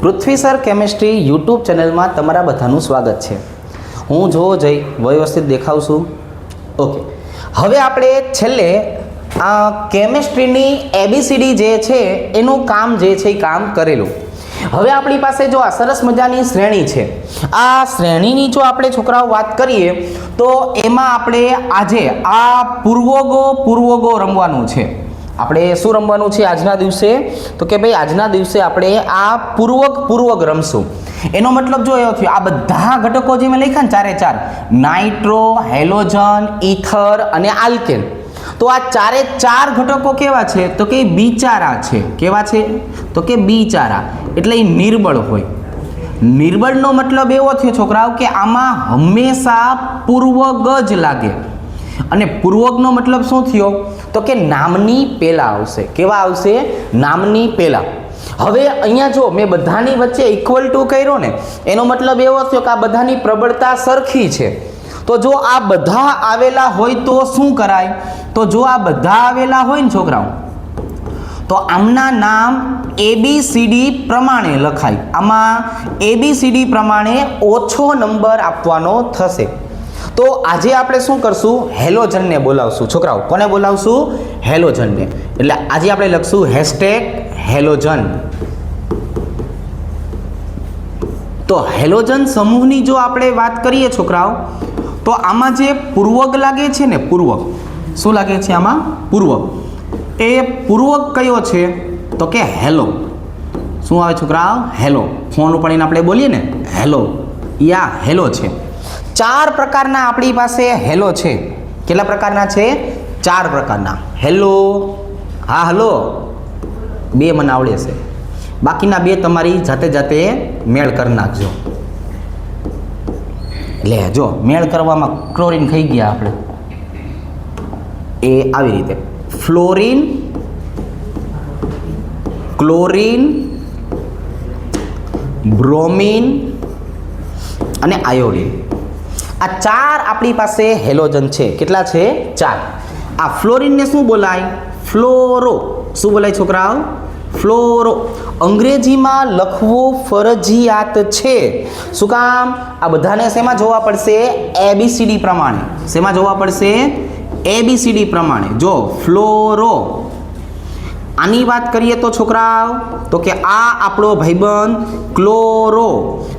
પૃથ્વી sir chemistry YouTube ચેનલમાં તમારા બધાનું સ્વાગત છે. હું જો જય વ્યવસ્થિત દેખાઉં છું. ઓકે, હવે આપણે છેલ્લે આ કેમિસ્ટ્રીની એબીસીડી જે છે એનું કામ જે છે એ કામ કરેલું. હવે આપણી પાસે જો આ સરસ મજાની શ્રેણી છે, આ શ્રેણીની જો આપણે છોકરાઓ વાત કરીએ તો એમાં આપણે આજે આ પૂર્વગો રમવાનું છે. આપણે શું રમવાનું છે આજના દિવસે? તો કે ભાઈ આજના દિવસે આપણે આ પૂર્વગ રમશું. એનો મતલબ જો એવો થયો, આ બધા ઘટકો જે મેં લખ્યા ને ચારે ચાર, નાઇટ્રો, હેલોજન, ઈથર અને આલ્કેન, તો આ ચારે ચાર ઘટકો કેવા છે? તો કે બિચારા છે. કેવા છે? તો કે બિચારા, એટલે એ નિર્બળ હોય. નિર્બળનો મતલબ એવો થયો છોકરાઓ કે આમાં હંમેશા પૂર્વગ જ લાગે. અને પૂર્વગનો મતલબ શું થયો? તો કે નામની પહેલા આવશે. કેવા આવશે? નામની પહેલા. હવે અહીંયા જો મેં બધાની વચ્ચે ઇક્વલ ટુ કર્યો ને, એનો મતલબ એવો થયો કે આ બધાની પ્રબળતા સરખી છે. તો જો આ બધા આવેલા હોય તો શું કરાય? તો જો આ બધા આવેલા હોય ને છોકરાઓ, તો આમના નામ ABCD પ્રમાણે લખાય. આમાં ABCD પ્રમાણે ઓછો નંબર આપવાનો થશે. તો આજે આપણે શું કરશું? હેલોજનને બોલાવશું છોકરાઓ. કોને બોલાવશું? હેલોજનને. એટલે આજે આપણે લખશું #હેલોજન. તો હેલોજન સમૂહની જો આપણે વાત કરીએ છોકરાઓ, તો આમાં જે પૂર્વક લાગે છે ને, પૂર્વક શું લાગે છે આમાં? પૂર્વક. એ પૂર્વક કયો છે? તો કે હેલો. શું આવે છોકરાઓ? હેલો. ફોન ઉપાડીને આપણે બોલીએ ને હેલો, યા હેલો છે. ચાર પ્રકારના આપણી પાસે હેલો છે. કેટલા પ્રકારના છે? ચાર પ્રકારના. હેલો, હા હલો, બે મને આવડે છે. બાકીના બે તમારી જાતે મેળ કરી નાખજો. એટલે જો મેળ કરવામાં ક્લોરીન ખાઈ ગયા આપણે. એ આવી રીતે ફ્લોરીન, ક્લોરીન, બ્રોમીન અને આયોડીન. આ ચાર આપણી પાસે હેલોજન છે. કેટલા છે? ચાર. આ ફ્લોરીનને શું બોલાય? ફ્લોરો. શું બોલાય છોકરાઓ? ફ્લોરો. અંગ્રેજીમાં લખવું ફરજિયાત છે. શું કામ? આ બધાને શેમાં જોવા પડશે? ABCD પ્રમાણે. શેમાં જોવા પડશે? ABCD પ્રમાણે. જો ફ્લોરો. આની વાત કરીએ તો છોકરાઓ, તો કે આ આપણો ભાઈબંધ ક્લોરો,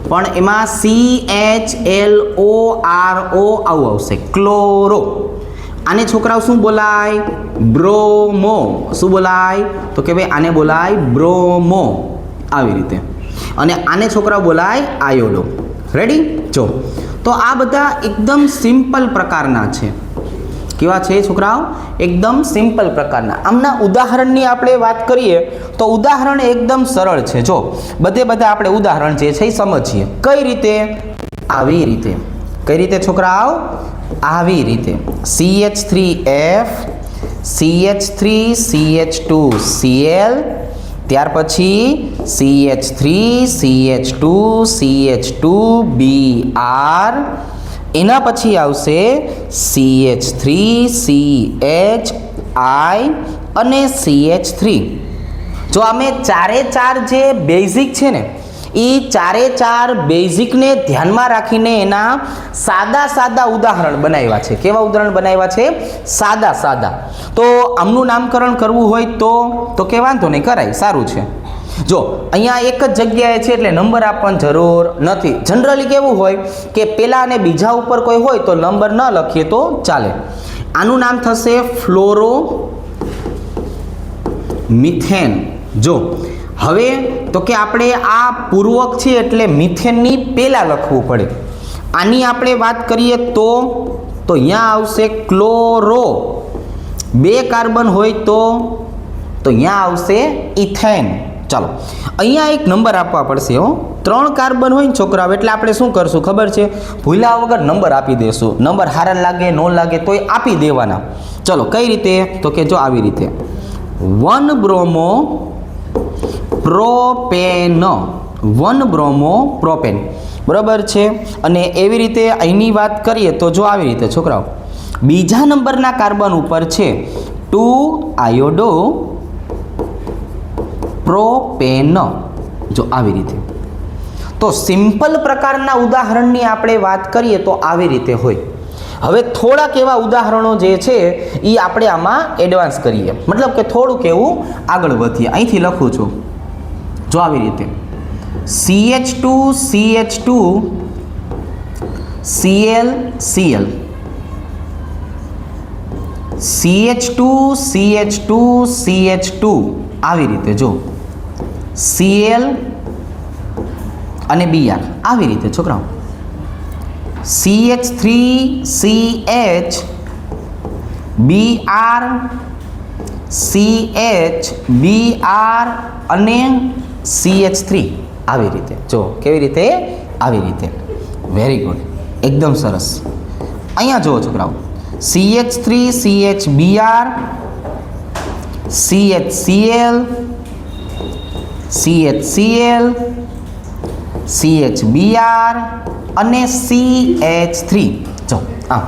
પણ એમાં CHLORO આવું આવશે, ક્લોરો. આને છોકરાઓ શું બોલાય? બ્રોમો. શું બોલાય? તો કે ભાઈ આને બોલાય બ્રોમો. આવી રીતે. અને આને છોકરાઓ બોલાય આયોડો. રેડી? જો તો આ બધા એકદમ સિમ્પલ પ્રકારના છે. કેવા છે છોકરાઓ? એકદમ સિમ્પલ પ્રકારના. આમના ઉદાહરણની આપણે વાત કરીએ તો ઉદાહરણ એકદમ સરળ છે. જો બધા આપણે ઉદાહરણ જે છે એ સમજીએ. કઈ રીતે? આવી રીતે. કઈ રીતે છોકરાઓ? આવી રીતે. CH3F, CH3CH2Cl, ત્યાર પછી CH3 CH2 CH2Br, એના પછી આવશે CH3CHI અને CH3. જો અમે ચારે ચાર જે બેઝિક છે ને, એ ચારે ચાર બેઝિકને ધ્યાનમાં રાખીને એના સાદા ઉદાહરણ બનાવ્યા છે. કેવા ઉદાહરણ બનાવ્યા છે? સાદા. તો આમનું નામકરણ કરવું હોય તો કે વાંધો નહીં, કરાય, સારું છે. જો અહીંયા એક જ જગ્યાએ છે એટલે નંબર આપવાની જરૂર નથી. જનરલી કેવું હોય કે પેલા અને બીજા ઉપર કોઈ હોય તો નંબર ન લખીએ તો ચાલે. આનું નામ થશે ફ્લોરો મિથેન. જો હવે તો કે આપણે આ પૂર્વક છે એટલે મિથેનની પહેલા લખવું પડે. આની આપણે વાત કરીએ તો અહીંયા આવશે ક્લોરો. બે કાર્બન હોય તો અહીંયા આવશે ઇથેન. ચાલો અહીંયા એક નંબર આપવા પડશે. 3 કાર્બન હોય ને છોકરાઓ, એટલે આપણે શું કરશું ખબર છે? ભૂલ્યા વગર નંબર આપી દેશું. નંબર હારા લાગે ન લાગે તોય આપી દેવાના. ચલો કઈ રીતે? તો કે જો આવી રીતે 1 બ્રોમો પ્રોપેન, 1 બ્રોમો પ્રોપેન. બરાબર છે. અને એવી રીતે અહીંની વાત કરીએ તો જો આવી રીતે છોકરાઓ, બીજા નંબરના કાર્બન ઉપર છે 2 આયોડો પ્રોપેન. જો આવી રીતે. તો સિમ્પલ પ્રકારના ઉદાહરણની આપણે વાત કરીએ તો આવી રીતે હોય. હવે થોડાક એવા ઉદાહરણો જે છે એ આપણે આમાં એડવાન્સ કરીએ, મતલબ કે થોડુંક એવું આગળ વધીએ. અહીંથી લખું છું જો આવી રીતે CH2 CH2 Cl Cl CH2 CH2 CH2 આવી રીતે જો Cl અને Br આવી રીતે છોકરાઓ. CH3 CH Br CH Br અને CH3 આવી રીતે જો કેવી રીતે આવી રીતે. વેરી ગુડ, એકદમ સરસ. અહીંયા જુઓ છોકરાઓ CH3 CH Br CHCl CHCl CHBr અને CH3. જો આમ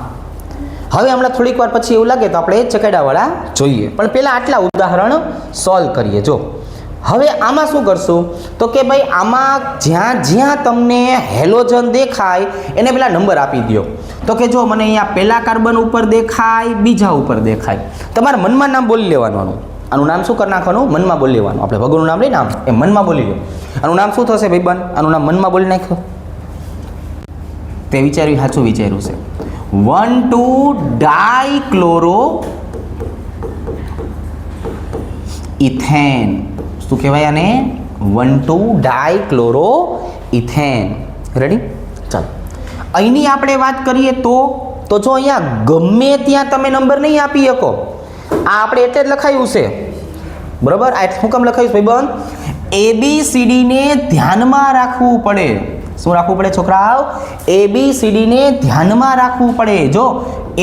હવે હમણાં થોડીક વાર પછી એવું લાગે તો આપણે ચકેડાવાળા જોઈએ, પણ પહેલાં આટલા ઉદાહરણ સોલ્વ કરીએ. જો હવે આમાં શું કરશું તો કે ભાઈ આમાં જ્યાં જ્યાં તમને હેલોજન દેખાય એને પહેલાં નંબર આપી દો. તો કે જો મને અહીંયા પહેલા કાર્બન ઉપર દેખાય, બીજા ઉપર દેખાય, તમારે મનમાં નામ બોલી લેવાનું. આનું નામ શું કરી નાખવાનું? મનમાં બોલી લેવાનું. આપણે ભગવાનનું નામ લઈને આમ એ મનમાં બોલી લો. આનું નામ શું થશે ભાઈબંધ? આનું નામ મનમાં બોલી નાખો. તે વિચાર્યું, સાચું વિચાર્યું છે. 1,2-ડાયક્લોરો ઇથેન. શું કહેવાય આને? 1,2-ડાયક્લોરો ઇથેન. રેડી? ચાલો અહીંની આપણે વાત કરીએ તો જો અહીંયા ગમે ત્યાં તમે નંબર નહીં આપી શકો. આ આપણે એટલે જ લખાયું છે, બરાબર? આ શું કામ લખાયું ભાઈબંધ? ABCD ને ધ્યાનમાં રાખવું પડે. શું રાખવું પડે છોકરાઓ? ABCD ને ધ્યાનમાં રાખવું પડે. જો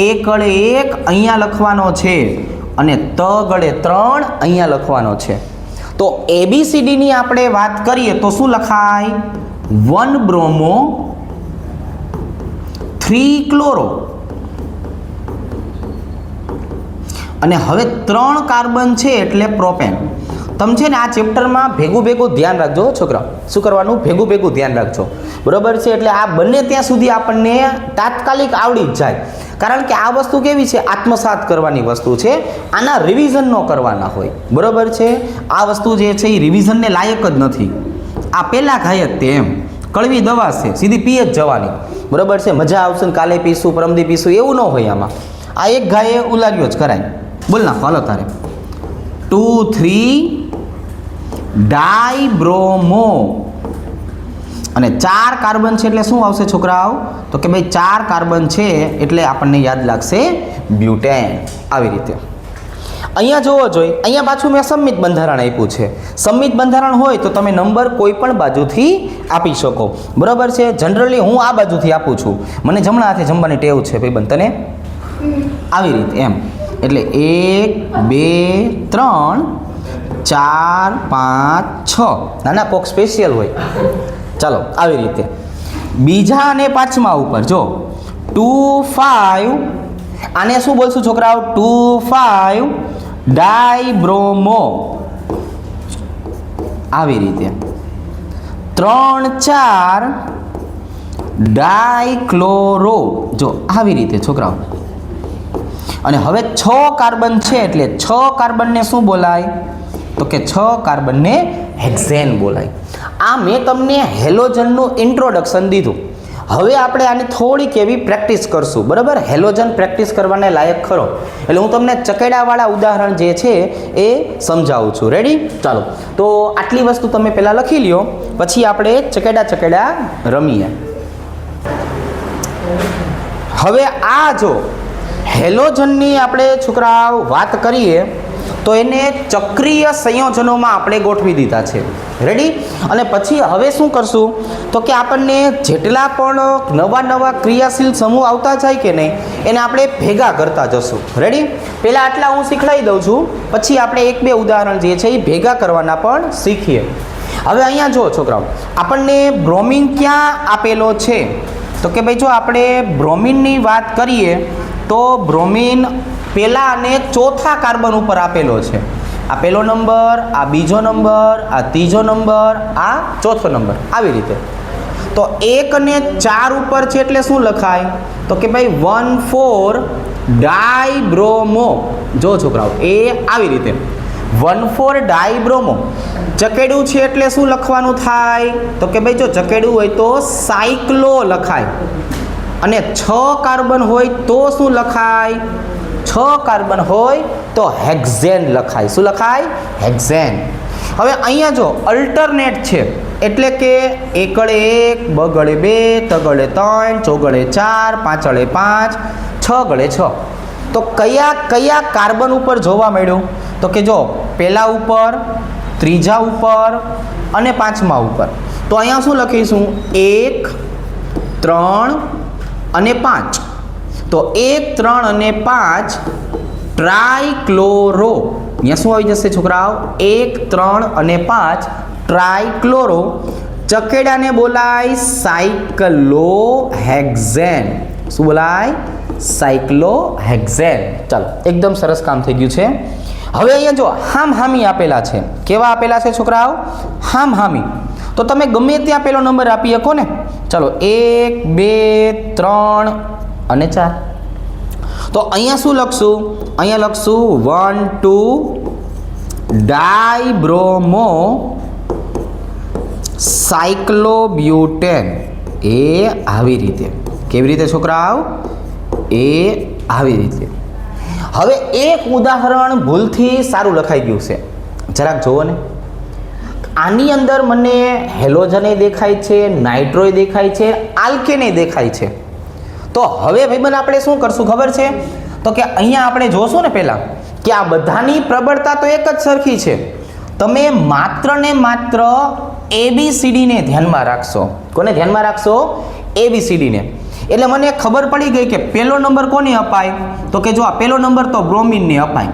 એક ગળે 1 અહીંયા લખવાનો છે અને ત ગળે 3 અહીંયા લખવાનો છે. તો ABCD ની આપણે વાત કરીએ તો શું લખાય? 1 બ્રોમો 3 ક્લોરો. અને હવે 3 કાર્બન છે એટલે પ્રોપેન. તમે છે ને આ ચેપ્ટરમાં ભેગું ધ્યાન રાખજો છોકરા. શું કરવાનું? ભેગું ધ્યાન રાખજો, બરાબર છે? એટલે આ બંને ત્યાં સુધી આપણને તાત્કાલિક આવડી જ જાય, કારણ કે આ વસ્તુ કેવી છે? આત્મસાત કરવાની વસ્તુ છે. આના રિવિઝન ન કરવાના હોય, બરાબર છે? આ વસ્તુ જે છે એ રિવિઝનને લાયક જ નથી. આ પહેલાં ખાય જ તે એમ કડવી દવા છે, સીધી પી જ જવાની, બરાબર છે? મજા આવશે ને કાલે પીશું પરમદી પીશું એવું ન હોય આમાં. આ એક ગાયે ઉલાર્યો જ કરાય. બોલ નાખો હાલો તારે. 2,3-ડાયબ્રોમો અને 4 કાર્બન છે એટલે શું આવશે છોકરાઓ? તો કે ભાઈ 4 કાર્બન છે એટલે આપણને યાદ લાગશે બ્યુટેન. આવી રીતે અહીંયા જોવો જોઈએ. અહીંયા પાછું મેં સંમિત બંધારણ આપ્યું છે. સંમિત બંધારણ હોય તો તમે નંબર કોઈ પણ બાજુથી આપી શકો, બરાબર છે? જનરલી હું આ બાજુથી આપું છું, મને જમણા હાથે જમવાની ટેવ છે ભાઈબંધ. તને? આવી રીતે એમ. એટલે 1 2 3 4 5 6 નાના કોક સ્પેશિયલ હોય. ચાલો આવી રીતે બીજા અને પાંચમા ઉપર જો 2 5. આને શું બોલશું છોકરાઓ? 2,5-ડાયબ્રોમો. આવી રીતે 3-4-ડાયક્લોરો. જો આવી રીતે છોકરાઓ. અને હવે 6 કાર્બન છે એટલે 6 કાર્બનને શું બોલાય? તો કે 6 કાર્બનને હેક્ઝેન બોલાય. આ મેં તમને હેલોજનનું ઇન્ટ્રોડક્શન દીધું. હવે આપણે આની થોડીક એવી પ્રેક્ટિસ કરશું, બરાબર? હેલોજન પ્રેક્ટિસ કરવાને લાયક ખરો, એટલે હું તમને ચકેડાવાળા ઉદાહરણ જે છે એ સમજાવું છું. રેડી? ચાલો તો આટલી વસ્તુ તમે પહેલાં લખી લ્યો, પછી આપણે ચકેડા રમીએ. હવે આ જો હેલોજનની આપણે છોકરાઓ વાત કરીએ તો એને ચક્રીય સંયોજનોમાં આપણે ગોઠવી દીધા છે. રેડી? અને પછી હવે શું કરશું તો કે આપણને જેટલા પણ નવા ક્રિયાશીલ સમૂહ આવતા જાય કે નહીં એને આપણે ભેગા કરતા જશું. રેડી? પહેલાં આટલા હું શીખવાડી દઉં છું, પછી આપણે 1-2 ઉદાહરણ જે છે એ ભેગા કરવાના પણ શીખીએ. હવે અહીંયા જુઓ છોકરાઓ, આપણને બ્રોમિન ક્યાં આપેલો છે? તો કે ભાઈ જો આપણે બ્રોમિનની વાત કરીએ તો બ્રોમિન પહેલા અને ચોથા કાર્બન ઉપર આપેલો છે. આ પહેલો નંબર, આ બીજો નંબર, આ ત્રીજો નંબર, આ ચોથો નંબર, આવી રીતે. તો 1 અને 4 ઉપર છે એટલે શું લખાય? તો કે ભાઈ 1,4 ડાયબ્રોમો. જો છોકરાઓ એ આવી રીતે 1,4 ડાયબ્રોમો. ચકેડું છે એટલે શું લખવાનું થાય? તો કે ભાઈ જો ચકેડું હોય તો સાયક્લો લખાય, અને 6 કાર્બન હોય તો શું લખાય? 6 કાર્બન હોય તો હેક્ઝેન લખાય. શું લખાય? હેક્ઝેન. હવે અહીંયા જો અલ્ટરનેટ છે એટલે કે એકડે 1, બગડે 2, તગડે 3, ચોગડે 4, પાંચડે 5, છગડે 6. તો કયા કયા કાર્બન ઉપર જોવા મળ્યું? તો કે જો પહેલા ઉપર, ત્રીજા ઉપર અને પાંચમા ઉપર. તો અહીંયા શું લખીશું? 1, 3 અને 5. તો 1, 3 અને 5 ટ્રાયક્લોરો. અહીંયા શું આવી જશે છોકરાઓ? 1, 3 અને 5 ટ્રાયક્લોરો. ચકેડાને બોલાય સાયક્લોહેક્ઝેન. શું બોલાય? સાયક્લોહેક્ઝેન. ચાલો, એકદમ સરસ કામ થઈ ગયું છે. હવે અહીંયા જો હામહામી આપેલા છે. કેવા આપેલા છે છોકરાઓ? હામહામી. તો તમે ગમે ત્યાં પેલો નંબર આપી શકો ને. ચાલો 1, 2, 3 અને 4. તો અહીંયા શું લખશું? અહીંયા લખશું 1, 2 ડાયબ્રોમો સાયક્લોબ્યુટેન. એ આવી રીતે. કેવી રીતે છોકરાઓ? એ આવી રીતે. હવે એક ઉદાહરણ ભૂલથી સારું લખાઈ ગયું છે, જરાક જુઓ ને. આની અંદર મને હેલોજને દેખાય છે, નાઇટ્રોય દેખાય છે, આલ્કેને દેખાય છે. તો હવે ભાઈબંધ આપણે શું કરશું ખબર છે? તો કે અહીંયા આપણે જોશું ને પહેલાં કે આ બધાની પ્રબળતા તો એક જ સરખી છે. તમે માત્ર ને માત્ર ABCDને ધ્યાનમાં રાખશો. કોને ધ્યાનમાં રાખશો? ABCDને. એટલે મને ખબર પડી ગઈ કે પહેલો નંબર કોને અપાય? તો કે જો આ પહેલો નંબર તો બ્રોમિનને અપાય.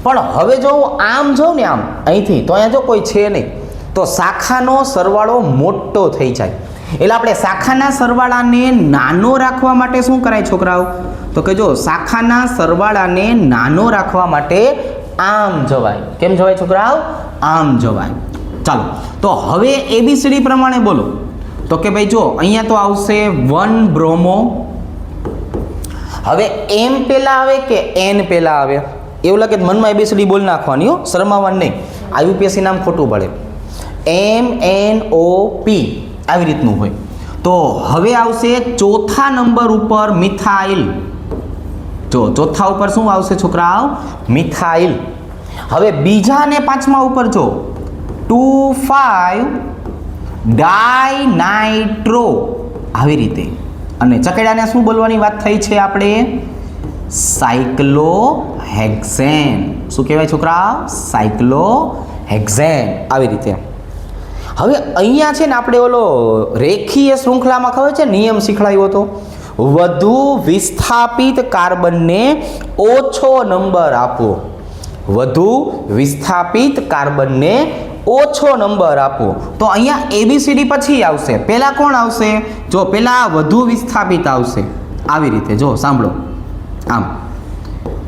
પણ હવે જો હું આમ જોઉં ને, આમ અહીંથી, તો અહીંયા જો કોઈ છે નહીં, તો શાખાનો સરવાળો મોટો થઈ જાય. એટલે આપણે શાખાના સરવાળાને નાનો રાખવા માટે શું કરાય છોકરાઓ? તો કે જો શાખાના સરવાળાને નાનો રાખવા માટે આમ જવાય. કેમ જવાય છોકરાઓ? આમ જવાય. ચાલો, તો હવે ABCD પ્રમાણે બોલો. તો કે ભાઈ જો અહીંયા તો આવશે 1 બ્રોમો. હવે M પહેલા આવે કે N પહેલા આવે? એવું લાગે મનમાં ABCD બોલ નાખવાની, શરમાવાનું નહીં. UPSC નામ ખોટું પડે. MNOP આવી રીતનું હોય. તો હવે આવશે ચોથા નંબર ઉપર મિથાઇલ. જો ચોથા ઉપર શું આવશે છોકરાઓ? મિથાઇલ. હવે બીજા અને પાંચમા ઉપર જો 2,5 ડાયનાઇટ્રો. આવી રીતે. અને ચકેડાને શું બોલવાની વાત થઈ છે આપણે? સાયક્લોહેક્ઝેન. શું કહેવાય છોકરા? સાયક્લોહેક્ઝેન. આવી રીતે. હવે અહીંયા છે ને આપણે ઓલો રેખીય શૃંખલામાં ખબર છે નિયમ શીખવાડ્યો હતો? વધુ વિસ્થાપિત કાર્બનને ઓછો નંબર આપવો. વધુ વિસ્થાપિત કાર્બનને ઓછો નંબર આપવો. તો અહીંયા ABCD પછી આવશે. પહેલા કોણ આવશે? જો પહેલા વધુ વિસ્થાપિત આવશે. આવી રીતે જો સાંભળો આમ.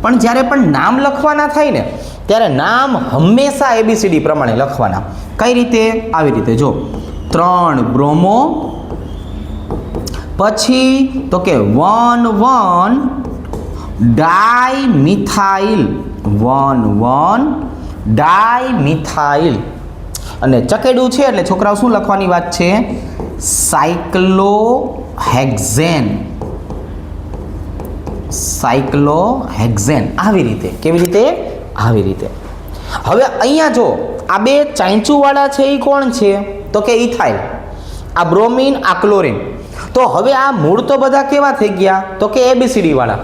પણ જ્યારે પણ નામ લખવાના થાય ને ત્યારે નામ હંમેશા ABCD પ્રમાણે લખવાના. કઈ રીતે? આવી રીતે જો 3 બ્રોમો, પછી તો કે 1,1 ડાયમિથાઇલ. 1,1 ડાયમિથાઇલ. અને ચકેડું છે એટલે છોકરાઓ શું લખવાની વાત છે? સાયક્લોહેક્ઝેન. સાયક્લોહેક્ઝેન. આવી રીતે. કેવી રીતે? આવી રીતે. હવે અહીંયા જો આ બે ચાંચુવાળા છે એ કોણ છે? તો કે ઇથાઇલ. આ બ્રોમિન, આ ક્લોરિન. તો હવે આ મૂળ તો બધા કેવા થઈ ગયા? તો કે ABCD વાળા.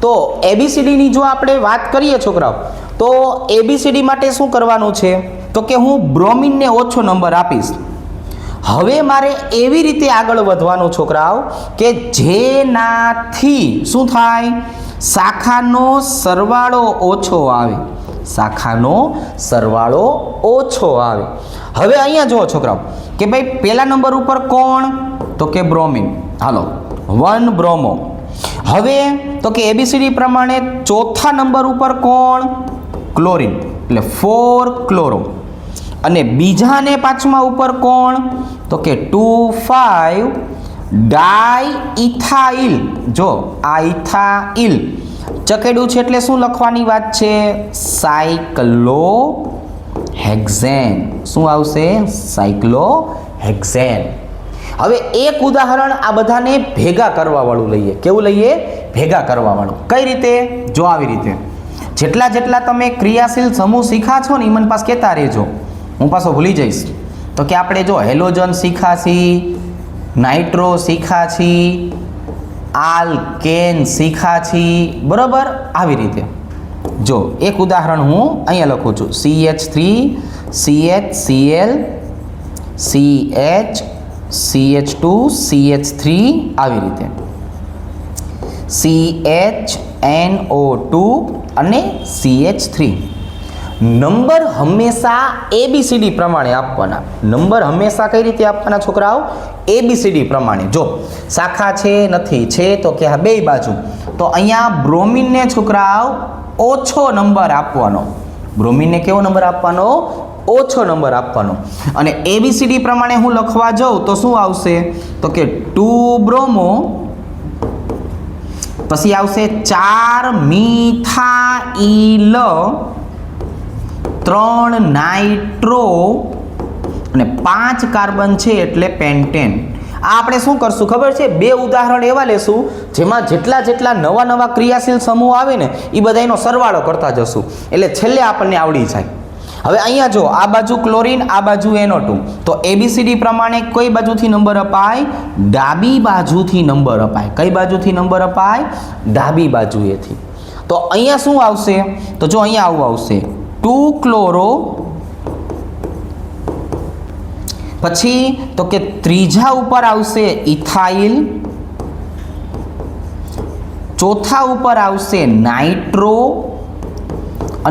તો ABCD ની જો આપણે વાત કરીએ છોકરાઓ, તો ABCD માટે શું કરવાનું છે? તો કે હું બ્રોમિનને ઓછો નંબર આપીશ. હવે મારે એવી રીતે આગળ વધવાનું છોકરાઓ કે જેનાથી શું થાય? શાખાનો સરવાળો ઓછો આવે. શાખાનો સરવાળો ઓછો આવે. હવે અહીંયા જુઓ છોકરાઓ કે ભાઈ પહેલા નંબર ઉપર કોણ? તો કે બ્રોમિન. હાલો 1 બ્રોમો. હવે તો કે ABCD પ્રમાણે ચોથા નંબર ઉપર કોણ? ક્લોરિન. એટલે 4 ક્લોરો અને બીજા અને પાંચમા ઉપર કોણ તો કે 2,5 ડાઇઇથાઇલ જો આ ઇથાઇલ ચકેડું છે એટલે શું લખવાની વાત છે સાયક્લોહેક્ઝેન શું આવશે સાયક્લોહેક્ઝેન હવે એક ઉદાહરણ આ બધાને ભેગા કરવા વાળું લઈએ કેવું લઈએ ભેગા કરવા વાળું કઈ રીતે જો આવી રીતે જેટલા જેટલા તમે ક્રિયાશીલ સમૂહ શીખા છો ને એ મને પાસ કહેતા રહેજો હું પાછો ભૂલી જઈશ તો કે આપણે જો હેલોજન શીખાશી નાઇટ્રો શીખાશી આલ્કેન શીખાશી બરાબર આવી રીતે જો એક ઉદાહરણ હું અહીંયા લખું છું CH3 CHCl CH CH2 CH3 આવી રીતે CHNO2 અને CH3 નંબર હંમેશા ABCD પ્રમાણે આપવાના નંબર હંમેશા કઈ રીતે આપવાના છોકરાઓ ABCD પ્રમાણે જો શાખા છે નથી છે તો કે આ બે બાજુ તો અહીંયા બ્રોમિનને છોકરાઓ ઓછો નંબર આપવાનો બ્રોમિનને કેવો નંબર આપવાનો ઓછો નંબર આપવાનો અને ABCD પ્રમાણે હું લખવા જાઉં તો શું આવશે તો કે 2 બ્રોમો પછી આવશે 4 મિથાઇલ 3 નાઇટ્રો અને 5 કાર્બન છે એટલે પેન્ટેન આ આપણે શું કરશું ખબર છે બે ઉદાહરણ એવા લેશું જેમાં જેટલા જેટલા નવા નવા ક્રિયાશીલ સમૂહ આવે ને એ બધાનો સરવાળો કરતા જશું એટલે છેલ્લે આપણને આવડી જાય હવે અહીંયા જો આ બાજુ ક્લોરીન આ બાજુ NO2 તો ABCD પ્રમાણે કઈ બાજુથી નંબર અપાય ડાબી બાજુથી નંબર અપાય કઈ બાજુથી નંબર અપાય ડાબી બાજુએથી તો અહીંયા શું આવશે તો જો અહીંયા આવું આવશે 2 ક્લોરો પછી તો કે ત્રીજા ઉપર આવશે ઇથાઇલ ચોથા ઉપર આવશે નાઇટ્રો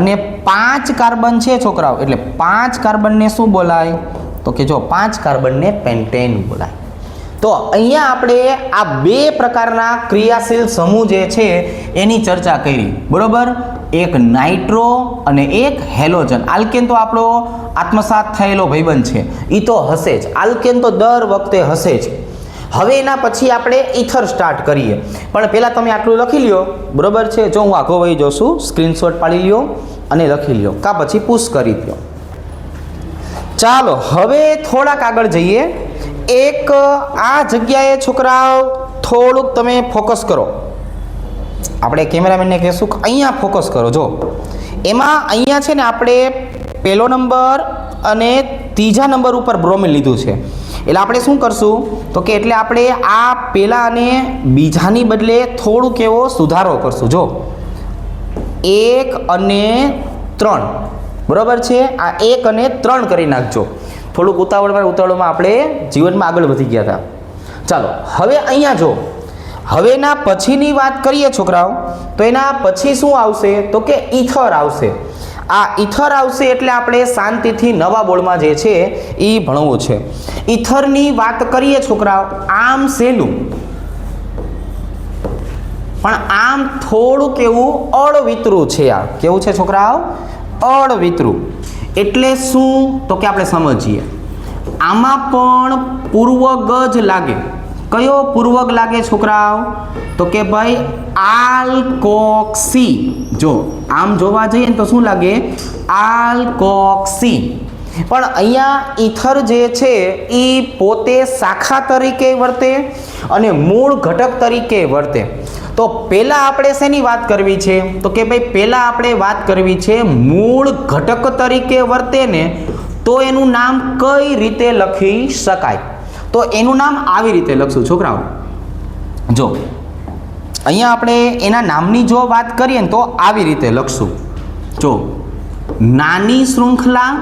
અને 5 કાર્બન છે છોકરાઓ એટલે 5 કાર્બનને શું બોલાય તો કે જો 5 કાર્બનને પેન્ટેન બોલાય તો અહીંયા આપણે આ બે પ્રકારના ક્રિયાશીલ સમૂહ જે છે એની ચર્ચા કરી બરોબર એક નાઇટ્રો અને એક હેલોજન આલ્કેન તો આપણો આત્મસાત થયેલો ભાઈબંધ છે એ તો હશે જ આલ્કેન તો દર વખતે હશે જ હવે એના પછી આપણે ઇથર સ્ટાર્ટ કરીએ પણ પહેલાં તમે આટલું લખી લ્યો બરોબર છે જો હું આખો વહી જાઉં છું સ્ક્રીનશોટ પાડી લ્યો અને લખી લ્યો કા પછી પુશ કરી દો ચાલો હવે થોડાક આગળ જઈએ એક આ જગ્યાએ છોકરાઓ થોડુંક તમે ફોકસ કરો આપણે કેમેરામેનને કહેશું કે અહીંયા ફોકસ કરો જો એમાં અહીંયા છે ને આપણે પહેલો નંબર અને ત્રીજા નંબર ઉપર બ્રોમિન લીધું છે એટલે આપણે શું કરશું તો કે એટલે આપણે આ પહેલા અને બીજાની બદલે થોડુંક એવો સુધારો કરશું જો 1 અને 3 બરાબર છે આ 1 અને 3 કરી નાખજો થોડુંક ઉતાવળમાં આપણે જીવનમાં આગળ વધી ગયા હતા ચાલો હવે અહીંયા જો હવે એના પછીની વાત કરીએ છોકરાઓ તો એના પછી શું આવશે તો કે ઇથર આવશે આ ઇથર આવશે એટલે આપણે શાંતિથી નવા બોર્ડમાં જે છે એ ભણવું છે ઇથરની વાત કરીએ છોકરાઓ આમ સહેલું પણ આમ થોડુંક એવું અળવિતરું છે આ કેવું છે છોકરાઓ અળવિતરું એટલે શું તો કે આપણે સમજીએ આમાં પણ પૂર્વગ જ લાગે કયો પૂર્વક લાગે છોકરાઓ તો કે ભાઈ આલ્કોક્સી જો આમ જોવા જઈએ ને તો શું લાગે આલ્કોક્સી પણ અહીંયા ઇથર જે છે એ પોતે શાખા તરીકે વર્તે અને મૂળ ઘટક તરીકે વર્તે તો પહેલા આપણે શેની વાત કરવી છે તો કે ભાઈ પહેલા આપણે વાત કરવી છે મૂળ ઘટક તરીકે વર્તે ને તો એનું નામ કઈ રીતે લખી શકાય તો એનું નામ આવી રીતે લખશું છોકરાઓ જો અહીંયા આપણે એના નામની જો વાત કરીએ ને તો આવી રીતે લખશું જો નાની શૃંખલા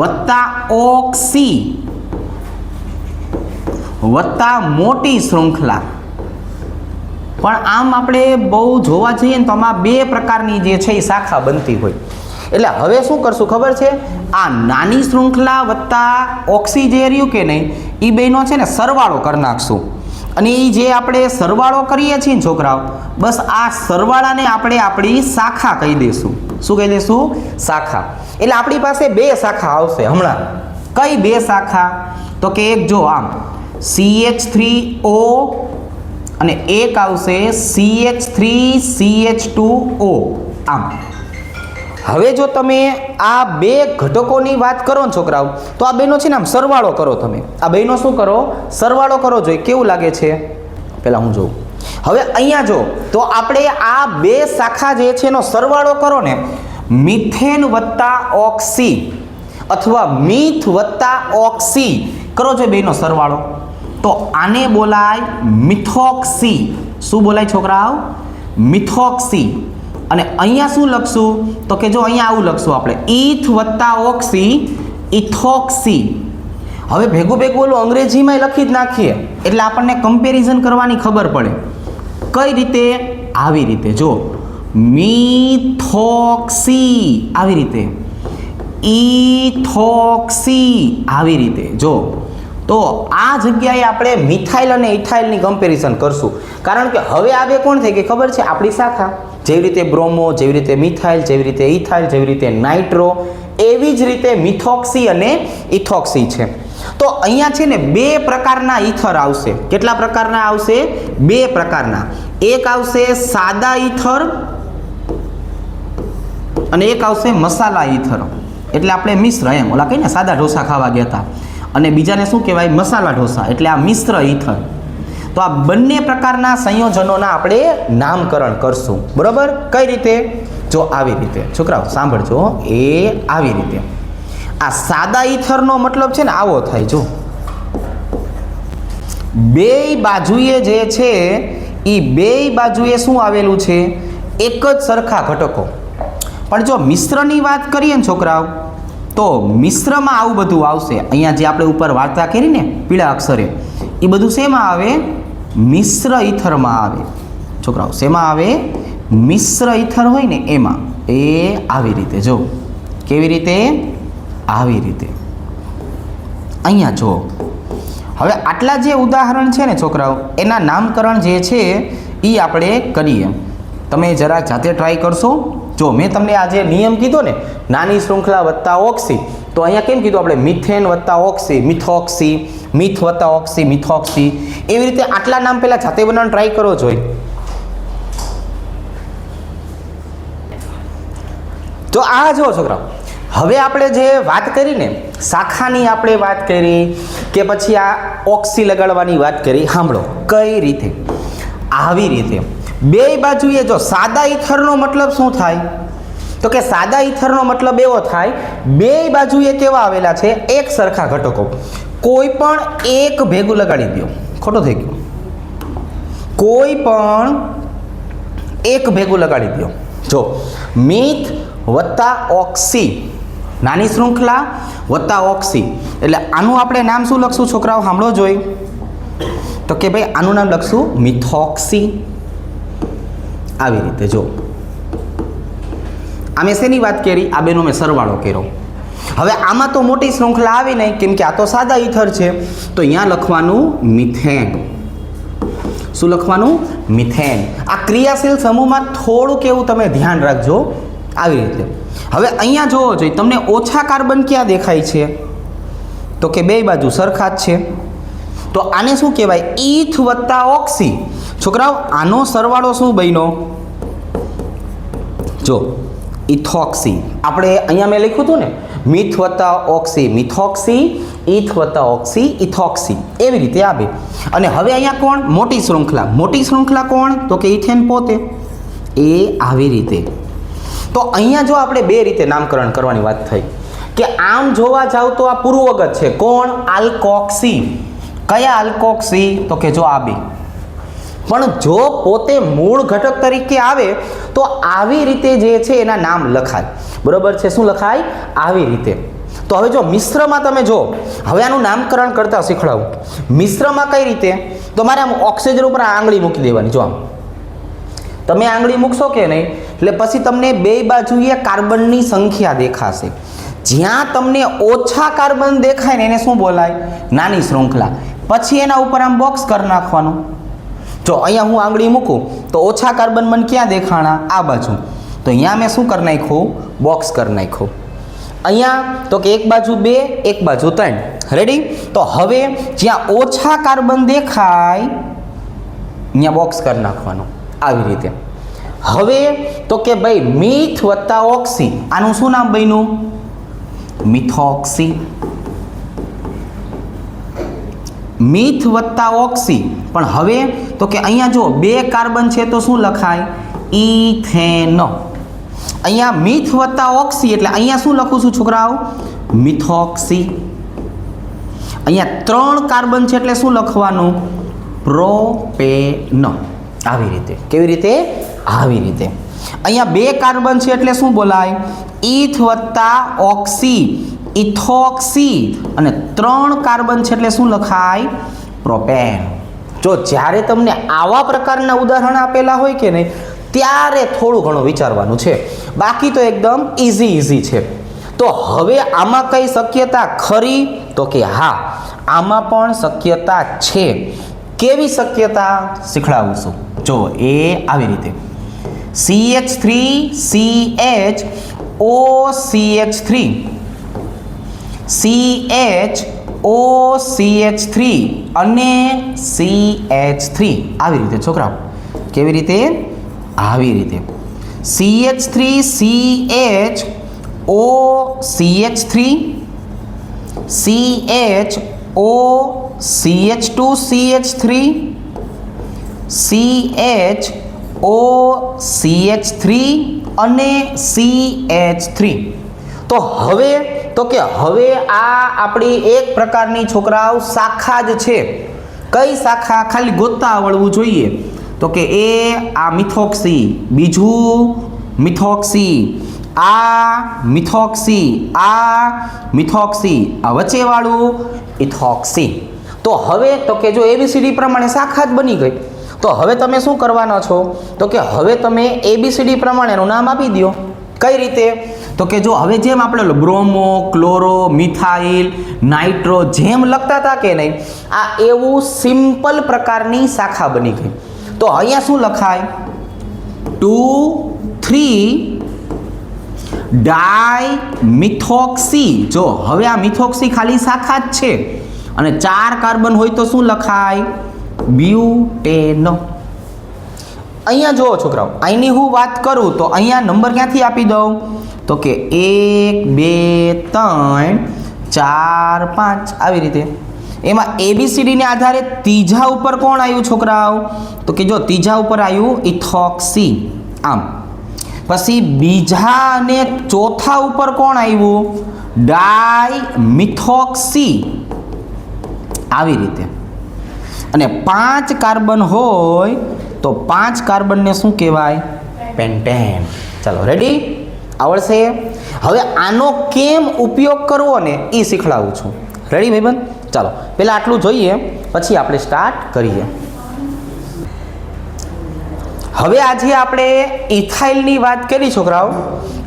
વત્તા ઓક્સી વત્તા મોટી શૃંખલા પણ આમ આપણે બહુ જોવા જઈએ ને તો આમાં બે પ્રકારની જે છે એ શાખા બનતી હોય એટલે હવે શું કરશું ખબર છે આ નાની શૃંખલા વત્તા ઓક્સી જે રહ્યું કે નહીં એ બેનો છે ને સરવાળો કરી નાખશું અને એ જે આપણે સરવાળો કરીએ છીએ ને છોકરાઓ, બસ આ સરવાળાને આપણે આપણી શાખા કહી દઈશું. શું કહી દઈશું? શાખા. એટલે આપણી પાસે બે શાખા આવશે હમણાં. કઈ બે શાખા? તો કે એક જો આમ CH3O અને એક આવશે CH3CH2O આમ. હવે જો તમે આ બે ઘટકોની વાત કરો ને છોકરાઓ, તો આ બેનો છે ને આમ સરવાળો કરો. તમે આ બેનો શું કરો? સરવાળો કરો. જોઈએ કેવું લાગે છે પહેલાં હું જોઉં. હવે અહીંયા જો તો આપણે આ બે શાખા જે છે એનો સરવાળો કરો ને, મિથેન વત્તા ઓક્સી અથવા મિથ વત્તા ઓક્સી કરો છો બેનો સરવાળો, તો આને બોલાય મિથોક્સી. શું બોલાય છોકરાઓ? મિથોક્સી. અને અહીંયા શું લખશું? તો કે જો અહીંયા આવું લખશું આપણે, ઇથ વત્તા ઓક્સી ઇથોક્સી. હવે ભેગું ભેગું ઓલું અંગ્રેજીમાં લખી જ નાખીએ એટલે આપણને કમ્પેરિઝન કરવાની ખબર પડે. કઈ રીતે? આવી રીતે જો, મિથોક્સી આવી રીતે, ઇથોક્સી આવી રીતે. જો તો આ જગ્યાએ આપણે મિથાઇલ અને ઇથાઇલની કમ્પેરિઝન કરશું, કારણ કે હવે આ બે કોણ થઈ ગઈ ખબર છે? આપણી શાખા. જેવી રીતે બ્રોમો, જેવી રીતે મિથાઇલ, જેવી રીતે ઇથાઇલ, જેવી રીતે નાઇટ્રો, એવી જ રીતે મિથોક્સી અને ઇથોક્સી છે. તો અહીંયા છે ને બે પ્રકારના ઈથર આવશે. કેટલા પ્રકારના આવશે? બે પ્રકારના. એક આવશે સાદા ઈથર અને એક આવશે મસાલા ઈથર. એટલે આપણે મિશ્ર, એમ ઓલા કહીને સાદા ઢોસા ખાવા ગયા હતા અને બીજાને શું કહેવાય? મસાલા ઢોસા. એટલે આ મિશ્ર ઈથર. તો આ બંને પ્રકારના સંયોજનોના આપણે નામકરણ કરશું. બરોબર? કઈ રીતે? જો આવી રીતે. છોકરાઓ સાંભળજો, એ આવી રીતે. આ સાદા ઈથરનો મતલબ છે ને આવો થાય. જો બે બાજુએ જે છે એ બે બાજુએ શું આવેલું છે? એક જ સરખા ઘટકો. પણ જો મિશ્રની વાત કરીએ ને છોકરાઓ, તો મિશ્રમાં આવું બધું આવશે. અહીંયા જે આપણે ઉપર વાર્તા કરી ને પીળા અક્ષરે, એ બધું શેમાં આવે? મિશ્ર ઈથરમાં આવે. છોકરાઓ શેમાં આવે? મિશ્ર ઈથર હોય ને એમાં. એ આવી રીતે. જો કેવી રીતે? આવી રીતે. અહીંયા જો હવે આટલા જે ઉદાહરણ છે ને છોકરાઓ, એના નામકરણ જે છે એ આપણે કરીએ. તમે જરા જાતે ટ્રાય કરશો. જો મેં તમને આ જે નિયમ કીધો ને, નાની શૃંખલા વત્તા ઓક્સી, તો અહીંયા કેમ કીધું આપણે? મિથેન વત્તા ઓક્સી મિથોક્સી, મિથ વત્તા ઓક્સી મિથોક્સી. એવી રીતે આટલા નામ પહેલા જાતે બનાવવાનો ટ્રાય કરો. જોઈ તો આ જો છોકરાઓ, હવે આપણે જે વાત કરી ને શાખાની આપણે વાત કરી કે પછી આ ઓક્સી લગાડવાની વાત કરી, સાંભળો કઈ રીતે? આવી રીતે બે બાજુએ. જો સાદા ઈથરનો મતલબ શું થાય? તો કે સાદા ઈથરનો મતલબ એવો થાય, બે બાજુએ કેવા આવેલા છે? એક સરખા ઘટકો. કોઈ પણ એક ભેગું લગાડી દો. ખોટો થઈ ગયો. કોઈ પણ એક ભેગું લગાડી દો. જો મિથ વત્તા ઓક્સી, નાની શૃંખલા વત્તા ઓક્સી. એટલે આનું આપણે નામ શું લખશું છોકરાઓ? સાંભળો જોઈ. તો કે ભાઈ આનું નામ લખશું મિથોક્સી. આવી રીતે. જો અમે શેની વાત કરી? આ બેનો મેં સરવાળો કર્યો. હવે આમાં તો મોટી શૃંખલા આવી નહીં, કેમ કે આ તો સાદા ઈથર છે. તો અહીંયા લખવાનું મિથેન. શું લખવાનું? મિથેન. આ ક્રિયાશીલ સમૂહમાં થોડુંક એવું તમે ધ્યાન રાખજો. આવી રીતે. હવે અહીંયા જોવો જોઈએ, તમને ઓછા કાર્બન ક્યાં દેખાય છે? તો કે બે બાજુ સરખા જ છે. તો આને શું કહેવાય? ઇથ વત્તા ઓક્સી. છોકરાઓ આનો સરવાળો શું બન્યો? જો ઇથોક્સી. આપણે અહીંયા મેં લખ્યું હતું ને, મિથ વત્તા ઓક્સી મિથોક્સી, ઇથ વત્તા ઓક્સી ઇથોક્સી. એવી રીતે આવે. અને હવે અહીંયા કોણ? મોટી શૃંખલા. મોટી શૃંખલા કોણ? તો કે ઇથેન પોતે. એ આવી રીતે. તો અહીંયા જો આપણે બે રીતે નામકરણ કરવાની વાત થઈ કે આમ જોવા જાવ તો આ પૂર્વગત છે. કોણ? આલ્કોક્સી. કયા આલ્કોક્સી? તો કે જો આ બે. પણ જો પોતે મૂળ ઘટક તરીકે આવે તો આવી રીતે જે છે એના નામ લખાય. બરોબર છે? શું લખાય? આવી રીતે. તો હવે જો મિશ્રમાં તમે જો, હવે આનું નામકરણ કરતા શીખવાડું. મિશ્રમાં કઈ રીતે? તો મારે આમ ઓક્સિજન ઉપર આંગળી મૂકી દેવાની. જો આમ તમે આંગળી મૂકશો કે નહીં, એટલે પછી તમને બે બાજુએ કાર્બનની સંખ્યા દેખાશે. જ્યાં તમને ઓછા કાર્બન દેખાય ને એને શું બોલાય? નાની શૃંખલા. પછી એના ઉપર આમ બોક્સ કરી નાખવાનું. જો અહીંયા હું આંગળી મૂકું તો ઓછા કાર્બન મને ક્યાં દેખાણા? આ બાજુ. તો અહીંયા મેં શું કરી નાખ્યું? બોક્સ કરી નાખ્યું. અહીંયા તો કે એક બાજુ 2 એક બાજુ 3. રેડી? તો હવે જ્યાં ઓછા કાર્બન દેખાય અહીંયા બોક્સ કરી નાખવાનું આવી રીતે. હવે તો કે ભાઈ મીથ વત્તા ઓક્સી, આનું શું નામ બન્યું? મિથોક્સી. મીથ વત્તા ઓક્સી. પણ હવે તો કે અહીંયા જો 2 કાર્બન છે તો શું લખાય? ઇથેન. અહીંયા મીથ વત્તા ઓક્સી એટલે અહીંયા શું લખું છું છોકરાઓ? મિથોક્સી. અહીંયા 3 કાર્બન છે એટલે શું લખવાનું? પ્રોપેન. આવી રીતે. કેવી રીતે? આવી રીતે. અહીંયા 2 કાર્બન છે એટલે શું બોલાય? ઇથ વત્તા ઓક્સી, ઇથોક્સી. અને 3 કાર્બન છે એટલે શું લખાય? પ્રોપેન. જો જ્યારે તમને આવા પ્રકારના ઉદાહરણ આપેલા હોય કે નહીં ત્યારે થોડું ઘણું વિચારવાનું છે, બાકી તો એકદમ ઇઝી છે. તો હવે આમાં કઈ શક્યતા ખરી? તો કે હા, આમાં પણ શક્યતા છે. કેવી શક્યતા? શીખડાવું છું. જો એ આવી રીતે CH3CHOCH3 CHOCH3 અને CH3 આવી રીતે છોકરાઓ. કેવી રીતે? આવી રીતે CH3CHOCH3 CHOCH2CH3 CHOCH3 અને CH3. તો હવે તો કે હવે આ આપણી એક પ્રકારની છોકરાઓ શાખા જ છે. કઈ શાખા? ખાલી ગોતતા આવડવું જોઈએ. તો કે આ મિથોક્સી, બીજું મિથોક્સી, આ મિથોક્સી, આ મિથોક્સી, આ વચ્ચેવાળું ઇથોક્સી. તો હવે તો કે જો ABCD પ્રમાણે શાખા જ બની ગઈ. તો હવે તમે શું કરવાના છો? તો કે હવે તમે ABCD પ્રમાણેનું નામ આપી દો. કઈ રીતે? તો કે જો હવે જેમ આપણે બ્રોમો, ક્લોરો, મિથાઇલ, નાઇટ્રો જેમ લખતા હતા કે નહીં, આ એવું સિમ્પલ પ્રકારની શાખા બની ગઈ. તો અહીંયા શું લખાય? 2,3 ડાયમિથોક્સી. જો હવે આ મિથોક્સી ખાલી શાખા જ છે અને 4 કાર્બન હોય તો શું લખાય? બ્યુટેન. અહીંયા જુઓ છોકરાઓ, અહીંની હું વાત કરું તો અહીંયા નંબર ક્યાંથી આપી દઉં? તો કે 1 2 3 4 5 આવી રીતે. એમાં ABCD ને આધારે ત્રીજા ઉપર કોણ આવ્યું છોકરાઓ? તો કે જો ત્રીજા ઉપર આવ્યું ઇથોક્સી. આમ પછી બીજા અને ચોથા ઉપર કોણ આવ્યું? ડાયમિથોક્સી. આવી રીતે. અને 5 કાર્બન હોય તો 5 કાર્બનને શું કહેવાય? પેન્ટેન. ચાલો રેડી? આવડશે? હવે આનો કેમ ઉપયોગ કરવો ને એ શીખડાવું છું. રેડી ભાઈબંધ? ચાલો પહેલાં આટલું જોઈએ પછી આપણે સ્ટાર્ટ કરીએ. હવે આજે આપણે ઇથાઇલની વાત કરી છોકરાઓ.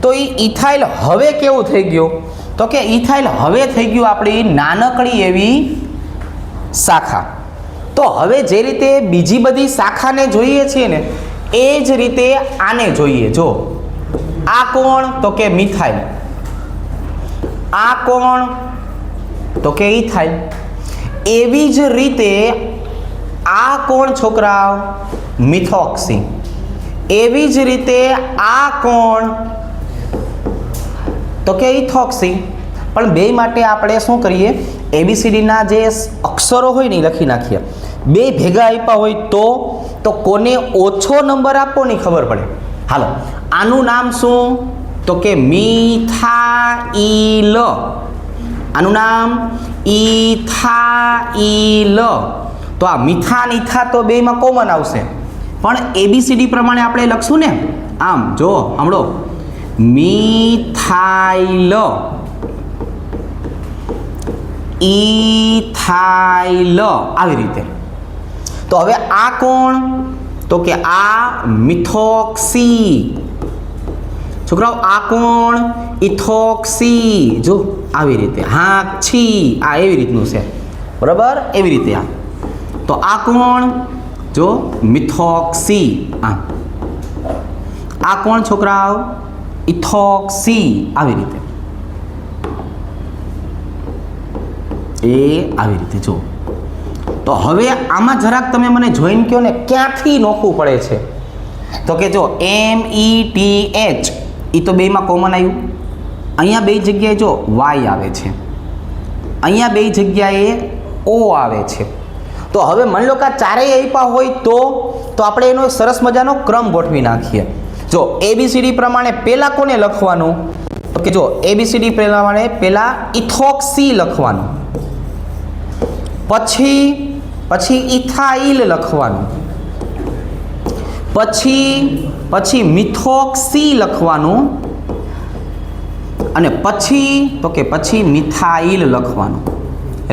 તો એ ઇથાઇલ હવે કેવું થઈ ગયું? તો કે ઇથાઇલ હવે થઈ ગયું આપણી નાનકડી એવી શાખા. તો હવે જે રીતે બીજી બધી શાખાને જોઈએ છીએ ને એ જ રીતે આને જોઈએ. જો આ કોણ? તો કે મિથાઇલ. આ કોણ? તો કે ઇથાઇલ. એવી જ રીતે આ કોણ છોકરાઓ? મિથોક્સી. એવી જ રીતે આ કોણ? તો કે ઇથોક્સી. પણ બે માટે આપણે શું કરીએ? ABCD ના જે અક્ષરો હોય ને લખી નાખીએ. બે ભેગા આપ્યા હોય તો કોને ઓછો નંબર આપવો નહીં ખબર પડે. હાલો આનું નામ શું? તો કે મિથાઇલ. આનું નામ ઇથાઇલ. તો આ મિથા ને ઇથા તો બેમાં કોમન આવશે, પણ ABCD પ્રમાણે આપણે લખશું ને. આમ જો સાંભળો, મિથાઇલ, ઇથાઇલ આવી રીતે. તો હવે આ કોણ? તો કે આ મિથોક્સી. છોકરાઓ આ કોણ? ઇથોક્સી. જો આવી રીતે. હા છી આ એવી રીતનું છે. બરાબર, એવી રીતે આ. તો આ કોણ? જો મિથોક્સી. આ કોણ છોકરાઓ? ઇથોક્સી. આવી રીતે આવી રીતે જો. તો હવે આમાં જરાક તમે મને જોઈને કહો ને ક્યાંથી નોખવું પડે છે. તો કે જો METH એ તો બેમાં કોમન આવ્યું. અહીંયા બે જગ્યાએ જો Y આવે છે, અહીંયા બે જગ્યાએ O આવે છે. તો હવે માની લો કે આ ચારેય આપ્યા હોય તો આપણે એનો સરસ મજાનો ક્રમ ગોઠવી નાખીએ. જો ABCD પ્રમાણે પહેલા કોને લખવાનું? તો કે જો ABCD પ્રમાણે પહેલા ઇથોક્સી લખવાનું, પછી ઇથાઇલ લખવાનું, પછી મિથોક્સી લખવાનું, અને પછી મિથાઇલ લખવાનું.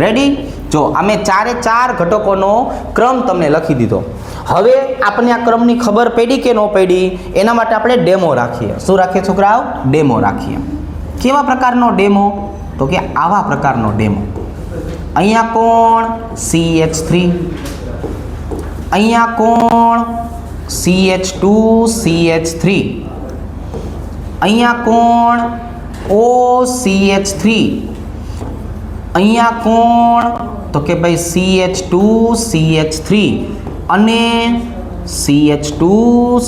રેડી? જો અમે ચારે ચાર ઘટકોનો ક્રમ તમને લખી દીધો. હવે આપણને આ ક્રમની ખબર પડી કે ન પડી એના માટે આપણે ડેમો રાખીએ. શું રાખીએ છોકરાઓ? ડેમો રાખીએ. કેવા પ્રકારનો ડેમો? તો કે આવા પ્રકારનો ડેમો. અહીંયા કોણ? CH3. અહીંયા કોણ? CH2 CH3. અહીંયા કોણ? OCH3. અહીંયા કોણ? તો કે ભાઈ CH2 CH3 અને CH2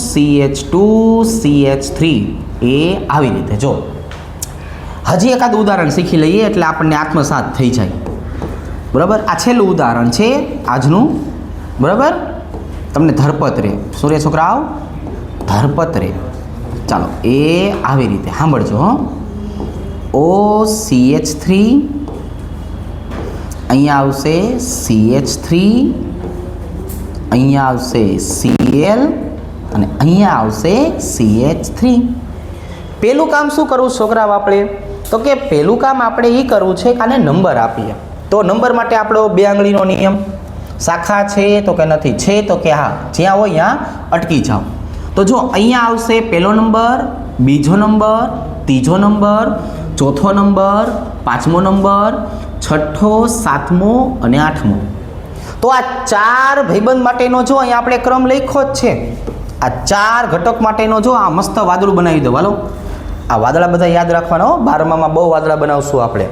CH2 CH3. એ આવી રીતે. જો હજી એકાદ ઉદાહરણ શીખી લઈએ એટલે આપણને આત્મસાત થઈ જાય. બરાબર, આ છેલ્લું ઉદાહરણ છે આજનું. બરાબર, તમને ધરપત રહે. શું રે છોકરાઓ? ધરપત રહે. ચાલો એ આવી રીતે સાંભળજો. OCH3, અહીંયા આવશે CH3, અહીંયા આવશે Cl અને અહીંયા આવશે CH3. પહેલું કામ શું કરવું છોકરાઓ આપણે? તો કે પહેલું કામ આપણે એ કરવું છે કે આને નંબર આપીએ. તો નંબર માટે આપણો 2 આંગળીનો નિયમ. શાખા છે તો કે નથી? છે તો કે હા. જ્યાં હોય ત્યાં અટકી જાઓ. તો જો અહીંયા આવશે પહેલો નંબર, બીજો નંબર, ત્રીજો નંબર, ચોથો નંબર, પાંચમો નંબર, છઠ્ઠો, સાતમો અને આઠમો. તો આ ચાર ભાઈબંધ માટેનો જો અહીંયા આપણે ક્રમ લખ્યો જ છે. આ ચાર ઘટક માટેનો જો આ મસ્ત વાદળું બનાવી દો. હાલો, આ વાદળા બધા યાદ રાખવાના. 12માં બહુ વાદળા બનાવશું આપણે.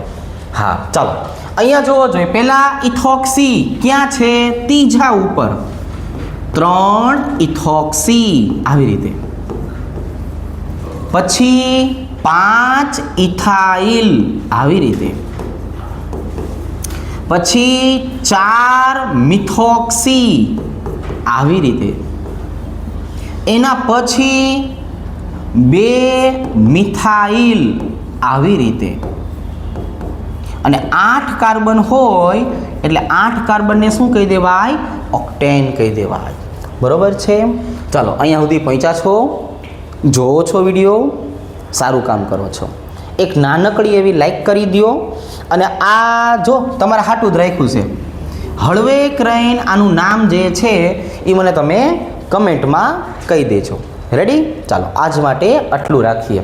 હા ચાલો, અહીંયા જોવો જોઈએ. પહેલા ઇથોક્સી ક્યાં છે? ત્રીજા ઉપર. 3 ઇથોક્સી આવી રીતે. પછી 5 ઇથાઇલ આવી રીતે. પછી 4 મિથોક્સી આવી રીતે. એના પછી 2 મિથાઇલ આવી રીતે. અને 8 કાર્બન હોય એટલે 8 કાર્બનને શું કહી દેવાય? ઓક્ટેન કહી દેવાય. બરોબર છે? ચાલો, અહીંયા સુધી પહોંચ્યા છો? જોવો છો વિડીયો? સારું કામ કરો છો. એક નાનકડી એવી લાઈક કરી દો. અને આ જો તમારા હાટું જ રાખ્યું છે હળવેક રહીને આનું નામ જે છે એ મને તમે કમેન્ટમાં કહી દેજો. રેડી? ચાલો, આજ માટે આટલું રાખીએ.